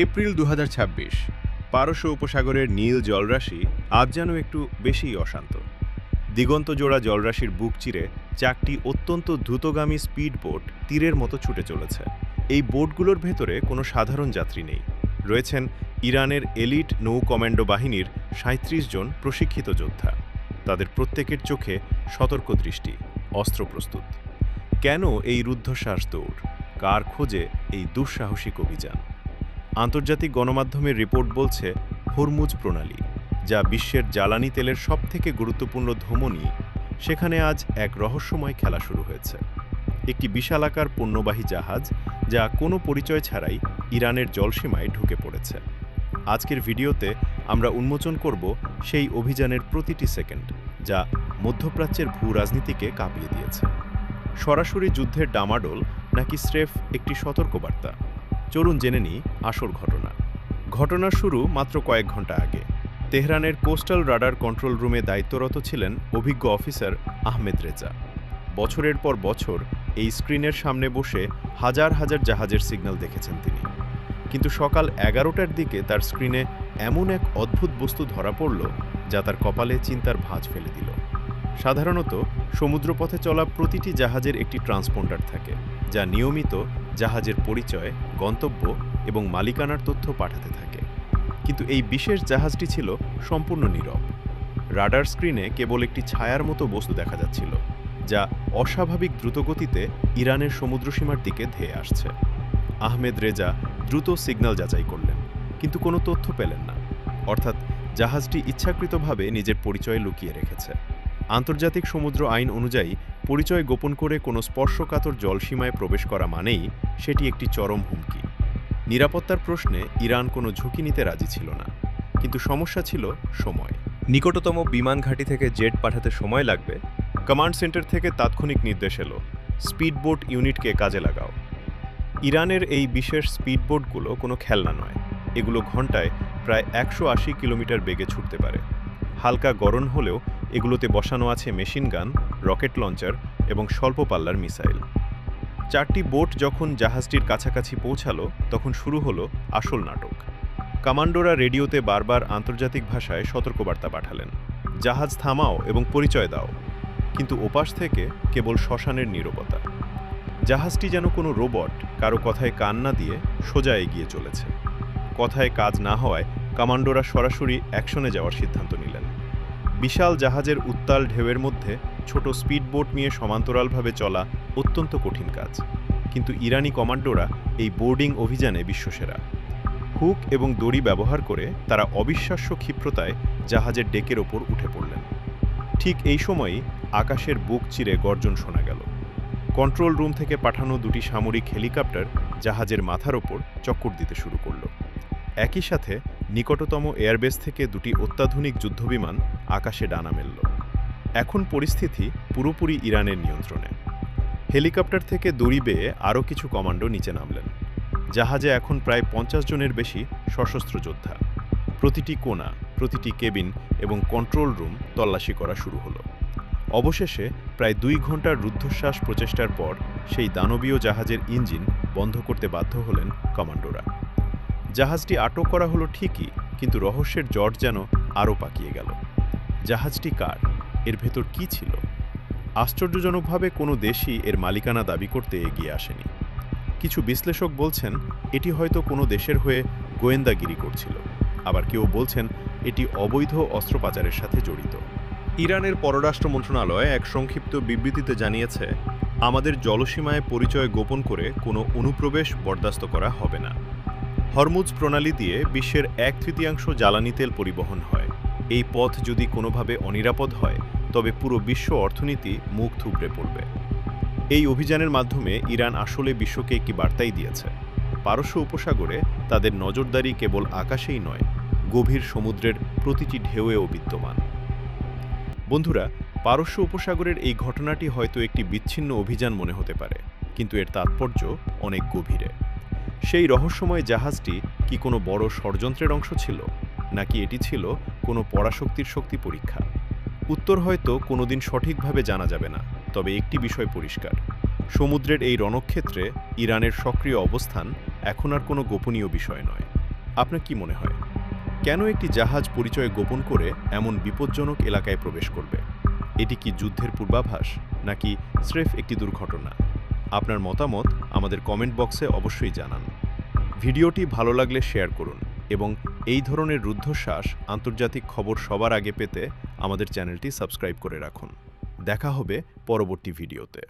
April ২০২৬। পারস্য উপসাগরের নীল জলরাশি আজ যেন একটু বেশিই অশান্ত। দিগন্ত জোড়া জলরাশির বুক চিরে ৪টি অত্যন্ত দ্রুতগামী স্পিড বোট তীরের মতো ছুটে চলেছে। এই বোটগুলোর ভেতরে কোনো সাধারণ যাত্রী নেই। রয়েছেন ইরানের এলিট নৌ কমান্ডো বাহিনীর ৩৭ জন প্রশিক্ষিত যোদ্ধা। তাদের প্রত্যেকের চোখে সতর্ক দৃষ্টি, অস্ত্র প্রস্তুত। কেন এই রুদ্ধশ্বাস দৌড়? কার খোঁজে এই দুঃসাহসিক অভিযান? আন্তর্জাতিক গণমাধ্যমের রিপোর্ট বলছে, হরমুজ প্রণালী, যা বিশ্বের জ্বালানি তেলের সবথেকে গুরুত্বপূর্ণ ধমনী, সেখানে আজ এক রহস্যময় খেলা শুরু হয়েছে। একটি বিশালাকার পণ্যবাহী জাহাজ, যা কোনো পরিচয় ছাড়াই ইরানের জলসীমায় ঢুকে পড়েছে। আজকের ভিডিওতে আমরা উন্মোচন করব সেই অভিযানের প্রতিটি সেকেন্ড, যা মধ্যপ্রাচ্যের ভূ রাজনীতিকে কাঁপিয়ে দিয়েছে। সরাসরি যুদ্ধের ডামাডোল নাকি স্রেফ একটি সতর্কবার্তা? চলুন জেনে নিই আসল ঘটনা। ঘটনার শুরু মাত্র কয়েক ঘন্টা আগে। তেহরানের কোস্টাল রাডার কন্ট্রোল রুমে দায়িত্বরত ছিলেন অভিজ্ঞ অফিসার আহমেদ রেজা। বছরের পর বছর এই স্ক্রিনের সামনে বসে হাজার হাজার জাহাজের সিগন্যাল দেখেছেন তিনি। কিন্তু সকাল ১১টার দিকে তার স্ক্রিনে এমন এক অদ্ভুত বস্তু ধরা পড়ল, যা তার কপালে চিন্তার ভাঁজ ফেলে দিল। সাধারণত সমুদ্রপথে চলা প্রতিটি জাহাজের একটি ট্রান্সপন্ডার থাকে, যা নিয়মিত জাহাজের পরিচয়, গন্তব্য এবং মালিকানার তথ্য পাঠাতে থাকে। কিন্তু এই বিশেষ জাহাজটি ছিল সম্পূর্ণ নীরব। রাডার স্ক্রিনে কেবল একটি ছায়ার মতো বস্তু দেখা যাচ্ছিল, যা অস্বাভাবিক দ্রুতগতিতে ইরানের সমুদ্রসীমার দিকে ধেয়ে আসছে। আহমেদ রেজা দ্রুত সিগন্যাল যাচাই করলেন, কিন্তু কোনো তথ্য পেলেন না। অর্থাৎ জাহাজটি ইচ্ছাকৃতভাবে নিজের পরিচয় লুকিয়ে রেখেছে। আন্তর্জাতিক সমুদ্র আইন অনুযায়ী পরিচয় গোপন করে কোনো স্পর্শকাতর জলসীমায় প্রবেশ করা মানেই সেটি একটি চরম হুমকি। নিরাপত্তার প্রশ্নে ইরান কোনো ঝুঁকি নিতে রাজি ছিল না, কিন্তু সমস্যা ছিল সময়। নিকটতম বিমান ঘাঁটি থেকে জেট পাঠাতে সময় লাগবে। কমান্ড সেন্টার থেকে তাৎক্ষণিক নির্দেশ এলো, স্পিডবোট ইউনিটকে কাজে লাগাও। ইরানের এই বিশেষ স্পিডবোটগুলো কোনো খেলনা নয়। এগুলো ঘন্টায় প্রায় ১৮০ কিলোমিটার বেগে ছুটতে পারে। হালকা গরম হলেও এগুলোতে বসানো আছে মেশিন গান, রকেট লঞ্চার এবং স্বল্প পাল্লার মিসাইল। ৪টি বোট যখন জাহাজটির কাছাকাছি পৌঁছালো, তখন শুরু হলো আসল নাটক। কমান্ডোরা রেডিওতে বারবার আন্তর্জাতিক ভাষায় সতর্কবার্তা পাঠালেন, জাহাজ থামাও এবং পরিচয় দাও। কিন্তু ওপাশ থেকে কেবল শ্মশানের নীরবতা। জাহাজটি যেন কোনো রোবট, কারো কথায় কান না দিয়ে সোজা এগিয়ে চলেছে। কথায় কাজ না হওয়ায় কমান্ডোরা সরাসরি অ্যাকশনে যাওয়ার সিদ্ধান্ত নিলেন। বিশাল জাহাজের উত্তাল ঢেউয়ের মধ্যে ছোট স্পিডবোট নিয়ে সমান্তরালভাবে চলা অত্যন্ত কঠিন কাজ। কিন্তু ইরানি কমান্ডোরা এই বোর্ডিং অভিযানে বিশ্বসেরা। হুক এবং দড়ি ব্যবহার করে তারা অবিশ্বাস্য ক্ষিপ্রতায় জাহাজের ডেকের ওপর উঠে পড়লেন। ঠিক এই সময়ই আকাশের বুক চিরে গর্জন শোনা গেল। কন্ট্রোল রুম থেকে পাঠানো দুটি সামরিক হেলিকপ্টার জাহাজের মাথার ওপর চক্কর দিতে শুরু করল। একই সাথে নিকটতম এয়ারবেস থেকে দুটি অত্যাধুনিক যুদ্ধবিমান আকাশে ডানা মেলল। এখন পরিস্থিতি পুরোপুরি ইরানের নিয়ন্ত্রণে। হেলিকপ্টার থেকে দড়ি বেয়ে আরও কিছু কমান্ডো নিচে নামলেন। জাহাজে এখন প্রায় ৫০ জনের বেশি সশস্ত্র যোদ্ধা। প্রতিটি কোণা, প্রতিটি কেবিন এবং কন্ট্রোল রুম তল্লাশি করা শুরু হলো। অবশেষে প্রায় ২ ঘন্টার রুদ্ধশ্বাস প্রচেষ্টার পর সেই দানবীয় জাহাজের ইঞ্জিন বন্ধ করতে বাধ্য হলেন কমান্ডোরা। জাহাজটি আটক করা হলো ঠিকই, কিন্তু রহস্যের জট যেন আরও পাকিয়ে গেল। জাহাজটি কার? এর ভেতর কি ছিল? আশ্চর্যজনকভাবে কোনো দেশই এর মালিকানা দাবি করতে এগিয়ে আসেনি। কিছু বিশ্লেষক বলছেন এটি হয়তো কোনো দেশের হয়ে গোয়েন্দাগিরি করছিল। আবার কেউ বলছেন এটি অবৈধ অস্ত্র পাচারের সাথে জড়িত। ইরানের পররাষ্ট্র মন্ত্রণালয় এক সংক্ষিপ্ত বিবৃতিতে জানিয়েছে, আমাদের জলসীমায় পরিচয় গোপন করে কোনো অনুপ্রবেশ বরদাস্ত করা হবে না। হরমুজ প্রণালী দিয়ে বিশ্বের ১/৩ জ্বালানি তেল পরিবহন হয়। এই পথ যদি কোনোভাবে অনিরাপদ হয়, তবে পুরো বিশ্ব অর্থনীতি মুখ থুবড়ে পড়বে। এই অভিযানের মাধ্যমে ইরান আসলে বিশ্বকে একটি বার্তাই দিয়েছে, পারস্য উপসাগরে তাদের নজরদারি কেবল আকাশেই নয়, গভীর সমুদ্রের প্রতিটি ঢেউয়েও বিদ্যমান। বন্ধুরা, পারস্য উপসাগরের এই ঘটনাটি হয়তো একটি বিচ্ছিন্ন অভিযান মনে হতে পারে, কিন্তু এর তাৎপর্য অনেক গভীরে। সেই রহস্যময় জাহাজটি কি কোনো বড় ষড়যন্ত্রের অংশ ছিল, নাকি এটি ছিল কোনো পরাশক্তির শক্তি পরীক্ষা? উত্তর হয়তো কোনোদিন সঠিকভাবে জানা যাবে না, তবে একটি বিষয় পরিষ্কার, সমুদ্রের এই রণক্ষেত্রে ইরানের সক্রিয় অবস্থান এখন আর কোনো গোপনীয় বিষয় নয়। আপনার কি মনে হয় কেন একটি জাহাজ পরিচয় গোপন করে এমন বিপজ্জনক এলাকায় প্রবেশ করবে? এটি কি যুদ্ধের পূর্বাভাস নাকি স্রেফ একটি দুর্ঘটনা? আপনার মতামত আমাদের কমেন্ট বক্সে অবশ্যই জানান। ভিডিওটি ভালো লাগলে শেয়ার করুন এবং এই ধরনের রুদ্ধশ্বাস আন্তর্জাতিক খবর সবার আগে পেতে আমাদের চ্যানেলটি সাবস্ক্রাইব করে রাখুন। দেখা হবে পরবর্তী ভিডিওতে।